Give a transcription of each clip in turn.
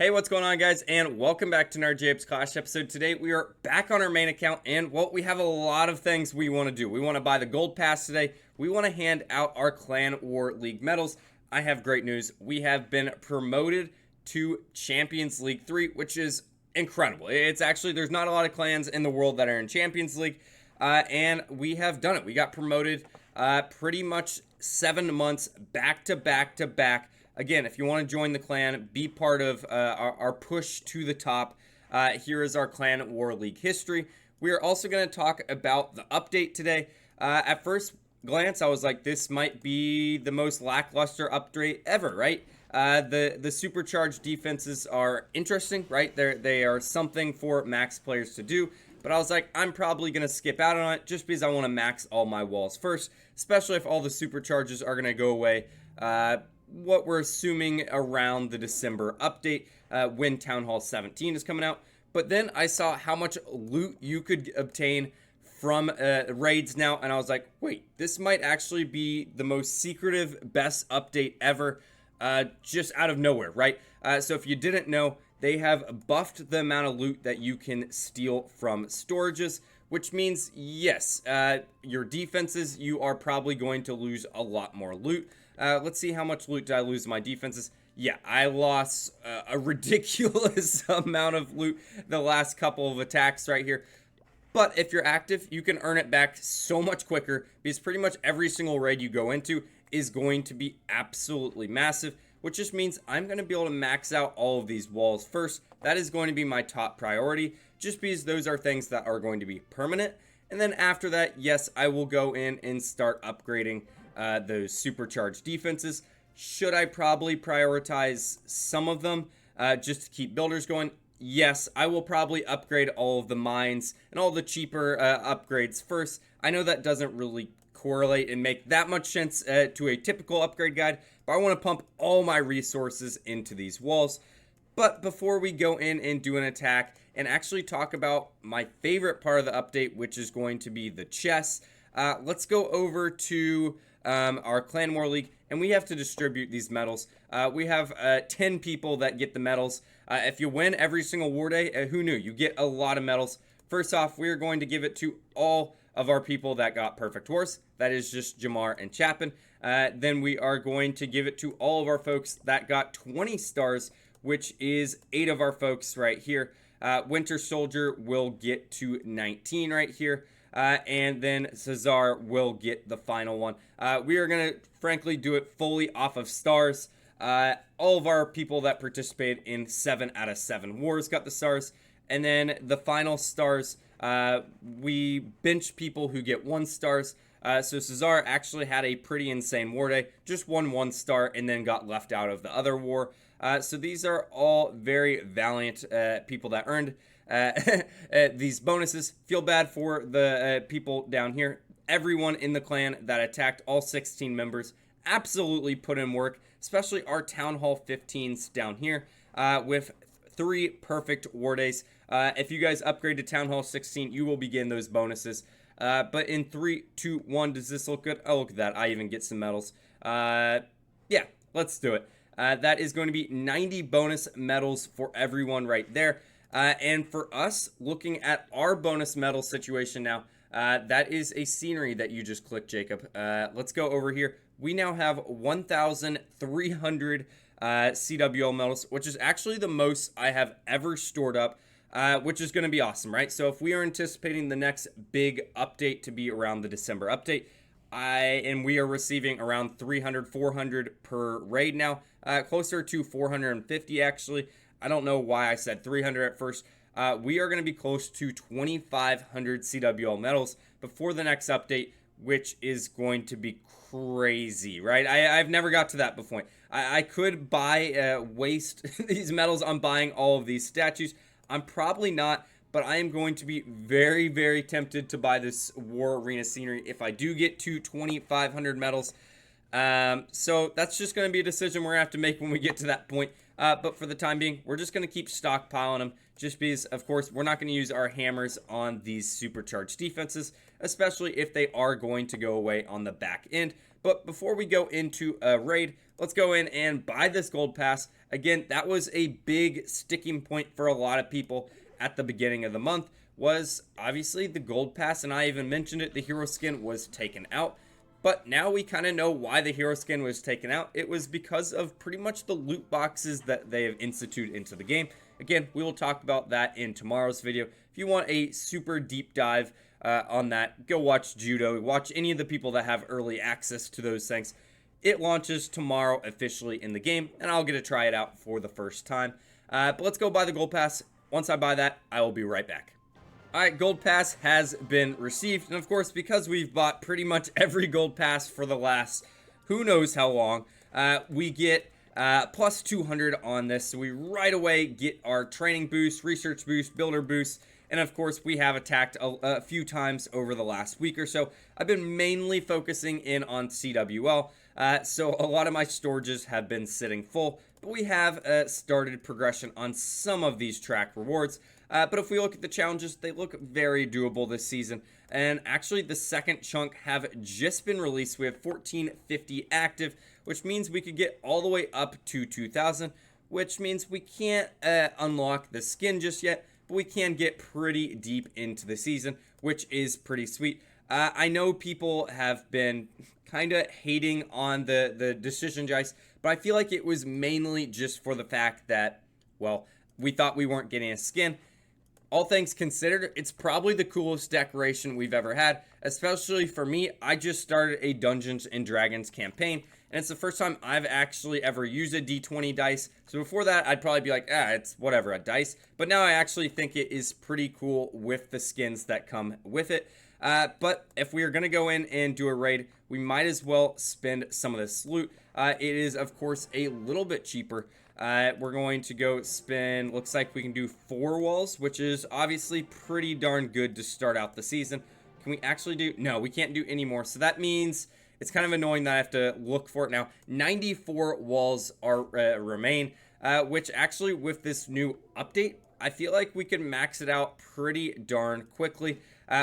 Hey, what's going on, guys, and welcome back to our JacobsClash episode. Today we are back on our main account, and well, we have a lot of things we want to do. We want to buy the gold pass today. We want to hand out our Clan War League medals. I have great news. We have been promoted to Champions League 3, which is incredible. It's actually, there's not a lot of clans in the world that are in Champions League, and we have done it. We got promoted pretty much 7 months back to back to back. Again, if you want to join the clan, be part of our push to the top, here is our Clan War League history. We are also going to talk about the update today. At first glance, I was like, this might be the most lackluster update ever, right? The supercharged defenses are interesting, right? They are something for max players to do. But I was like, I'm probably going to skip out on it just because I want to max all my walls first, especially if all the supercharges are going to go away. What we're assuming around the December update when Town Hall 17 is coming out. But then I saw how much loot you could obtain from raids now, and I was like, wait, this might actually be the most secretive, best update ever, just out of nowhere, right? So if you didn't know, they have buffed the amount of loot that you can steal from storages, which means, yes, your defenses, you are probably going to lose a lot more loot. Let's see how much loot did I lose in my defenses. Yeah, I lost a ridiculous amount of loot the last couple of attacks right here. But if you're active, you can earn it back so much quicker because pretty much every single raid you go into is going to be absolutely massive, which just means I'm going to be able to max out all of these walls first. That is going to be my top priority, just because those are things that are going to be permanent. And then after that, yes, I will go in and start upgrading those supercharged defenses. Should I probably prioritize some of them just to keep builders going? Yes, I will probably upgrade all of the mines and all the cheaper upgrades first. I know that doesn't really correlate and make that much sense to a typical upgrade guide, but I want to pump all my resources into these walls. But before we go in and do an attack and actually talk about my favorite part of the update, which is going to be the chests, let's go over to our Clan War League, and we have to distribute these medals. We have 10 people that get the medals. If you win every single war day, who knew? You get a lot of medals. First off, we're going to give it to all of our people that got perfect wars. That is just Jamar and Chapin. Then we are going to give it to all of our folks that got 20 stars, which is 8 of our folks right here. Winter Soldier will get to 19 right here. And then Cesar will get the final one. We are going to, frankly, do it fully off of stars. All of our people that participated in 7 out of 7 wars got the stars. And then the final stars, we bench people who get 1 stars. So Cesar actually had a pretty insane war day, just won 1 star and then got left out of the other war. So these are all very valiant people that earned these bonuses. Feel bad for the people down here. Everyone in the clan that attacked all 16 members absolutely put in work, especially our Town Hall 15s down here with 3 perfect war days. If you guys upgrade to Town Hall 16, you will begin those bonuses. But in 3, 2, 1, does this look good? Oh, look at that. I even get some medals. Yeah, let's do it. That is going to be 90 bonus medals for everyone right there. And for us, looking at our bonus medal situation now, that is a scenery that you just clicked, Jacob. Let's go over here. We now have 1,300 CWL medals, which is actually the most I have ever stored up, which is going to be awesome, right? So if we are anticipating the next big update to be around the December update, and we are receiving around 300, 400 per raid now, closer to 450 actually. I don't know why I said 300 at first. We are going to be close to 2,500 CWL medals before the next update, which is going to be crazy, right? I've never got to that before. I could waste these medals on buying all of these statues. I'm probably not, but I am going to be very, very tempted to buy this War Arena scenery if I do get to 2,500 medals. So that's just going to be a decision we're going to have to make when we get to that point. But for the time being, we're just going to keep stockpiling them just because, of course, we're not going to use our hammers on these supercharged defenses, especially if they are going to go away on the back end. But before we go into a raid, let's go in and buy this gold pass. Again, that was a big sticking point for a lot of people at the beginning of the month, was obviously the gold pass, and I even mentioned it, the hero skin was taken out. But now we kind of know why the hero skin was taken out. It was because of pretty much the loot boxes that they have instituted into the game. Again, we will talk about that in tomorrow's video. If you want a super deep dive on that, go watch Judo. Watch any of the people that have early access to those things. It launches tomorrow officially in the game, and I'll get to try it out for the first time. But let's go buy the gold pass. Once I buy that, I will be right back. Alright, gold pass has been received, and of course, because we've bought pretty much every gold pass for the last who knows how long, we get plus 200 on this, so we right away get our training boost, research boost, builder boost, and of course, we have attacked a few times over the last week or so. I've been mainly focusing in on CWL, so a lot of my storages have been sitting full, but we have started progression on some of these track rewards. But if we look at the challenges, they look very doable this season. And actually, the second chunk have just been released. We have 1450 active, which means we could get all the way up to 2000, which means we can't unlock the skin just yet, but we can get pretty deep into the season, which is pretty sweet. I know people have been kind of hating on the decision dice, but I feel like it was mainly just for the fact that, well, we thought we weren't getting a skin. All things considered, it's probably the coolest decoration we've ever had, especially for me. I just started a Dungeons and Dragons campaign, and it's the first time I've actually ever used a D20 dice. So before that, I'd probably be like, it's whatever, a dice. But now I actually think it is pretty cool with the skins that come with it. But if we are going to go in and do a raid, we might as well spend some of this loot. It is, of course, a little bit cheaper. We're going to go spend, looks like we can do 4 walls, which is obviously pretty darn good to start out the season. Can we actually do, no, we can't do any more. So that means it's kind of annoying that I have to look for it now. 94 walls are remain, which actually with this new update, I feel like we can max it out pretty darn quickly.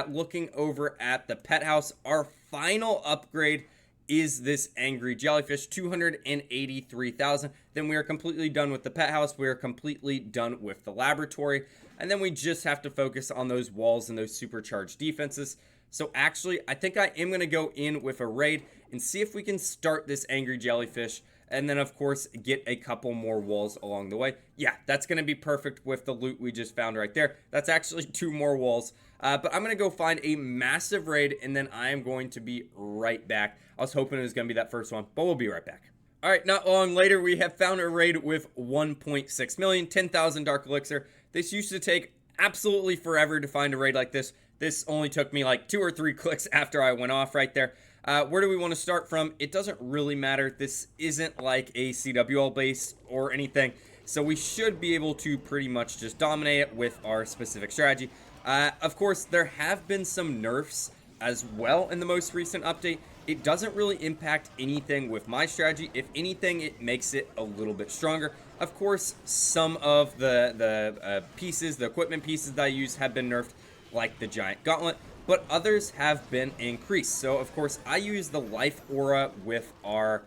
Looking over at the pet house, our final upgrade is this angry jellyfish, 283,000. Then we are completely done with the pet house. We are completely done with the laboratory. And then we just have to focus on those walls and those supercharged defenses. So actually, I think I am going to go in with a raid and see if we can start this angry jellyfish. And then, of course, get a couple more walls along the way. Yeah, that's going to be perfect with the loot we just found right there. That's actually 2 more walls. But I'm going to go find a massive raid, and then I am going to be right back. I was hoping it was going to be that first one, but we'll be right back. All right, not long later, we have found a raid with 1.6 million, 10,000 Dark Elixir. This used to take absolutely forever to find a raid like this. This only took me like 2 or 3 clicks after I went off right there. Where do we want to start from? It doesn't really matter. This isn't like a CWL base or anything, so we should be able to pretty much just dominate it with our specific strategy. Of course, there have been some nerfs as well in the most recent update. It doesn't really impact anything with my strategy. If anything, it makes it a little bit stronger. Of course, some of the pieces, the equipment pieces that I use have been nerfed, like the giant gauntlet, but others have been increased. So, of course, I use the life aura with our,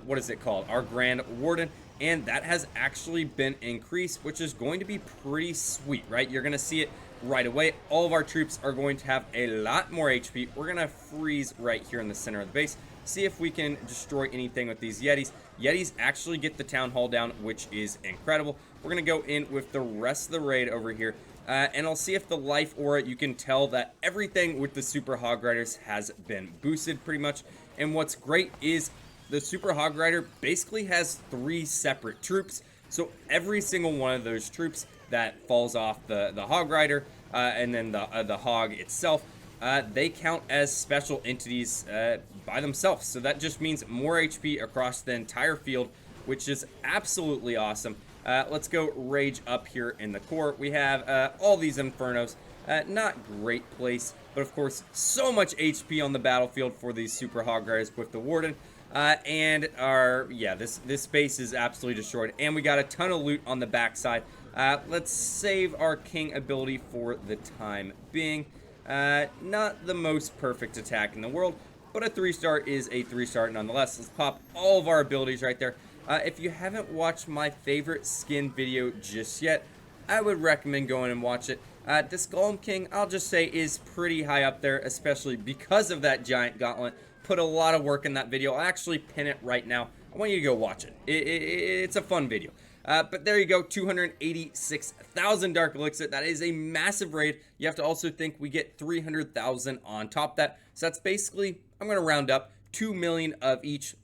what is it called? Our Grand Warden, and that has actually been increased, which is going to be pretty sweet, right? You're going to see it right away. All of our troops are going to have a lot more HP. We're going to freeze right here in the center of the base. See if we can destroy anything with these Yetis. Yetis actually get the town hall down, which is incredible. We're going to go in with the rest of the raid over here. And I'll see if the life aura, you can tell that everything with the Super Hog Riders has been boosted pretty much. And what's great is the Super Hog Rider basically has 3 separate troops. So every single one of those troops that falls off the Hog Rider and then the Hog itself, they count as special entities by themselves. So that just means more HP across the entire field, which is absolutely awesome. Let's go rage up here in the core. We have all these Infernos. Not great place, but of course, so much HP on the battlefield for these Super Hog Riders with the Warden. And our, yeah, this base is absolutely destroyed. And we got a ton of loot on the backside. Let's save our King ability for the time being. Not the most perfect attack in the world, but a 3-star is a 3-star nonetheless. Let's pop all of our abilities right there. If you haven't watched my favorite skin video just yet, I would recommend going and watch it. This Golem King, I'll just say, is pretty high up there, especially because of that giant gauntlet. Put a lot of work in that video. I'll actually pin it right now. I want you to go watch it. It's a fun video. But there you go, 286,000 Dark Elixir. That is a massive raid. You have to also think we get 300,000 on top of that. So that's basically, I'm going to round up, 2 million of each,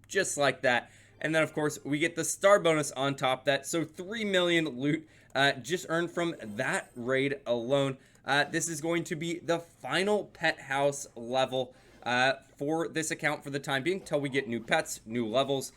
just like that. And then, of course, we get the star bonus on top of that. So 3 million loot just earned from that raid alone. This is going to be the final pet house level for this account for the time being until we get new pets, new levels.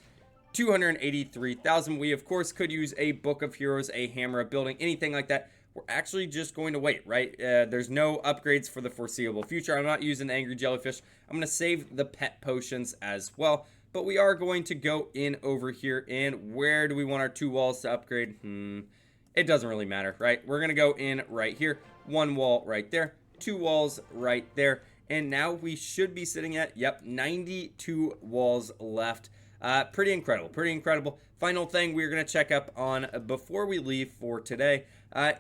283,000. We, of course, could use a Book of Heroes, a hammer, a building, anything like that. We're actually just going to wait, right? There's no upgrades for the foreseeable future. I'm not using the Angry Jellyfish. I'm going to save the pet potions as well. But we are going to go in over here. And where do we want our 2 walls to upgrade? It doesn't really matter, right? We're going to go in right here. 1 wall right there. 2 walls right there. And now we should be sitting at, yep, 92 walls left. Pretty incredible, pretty incredible. Final thing we're going to check up on before we leave for today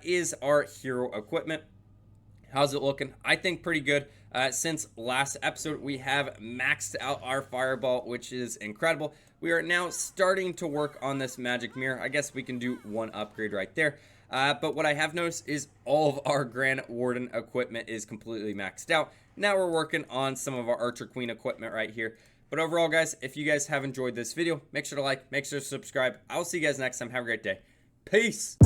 is our hero equipment. How's it looking? I think pretty good. Since last episode, we have maxed out our fireball, which is incredible. We are now starting to work on this magic mirror. I guess we can do 1 upgrade right there. But what I have noticed is all of our Grand Warden equipment is completely maxed out. Now we're working on some of our Archer Queen equipment right here. But overall, guys, if you guys have enjoyed this video, make sure to like, make sure to subscribe. I'll see you guys next time. Have a great day. Peace.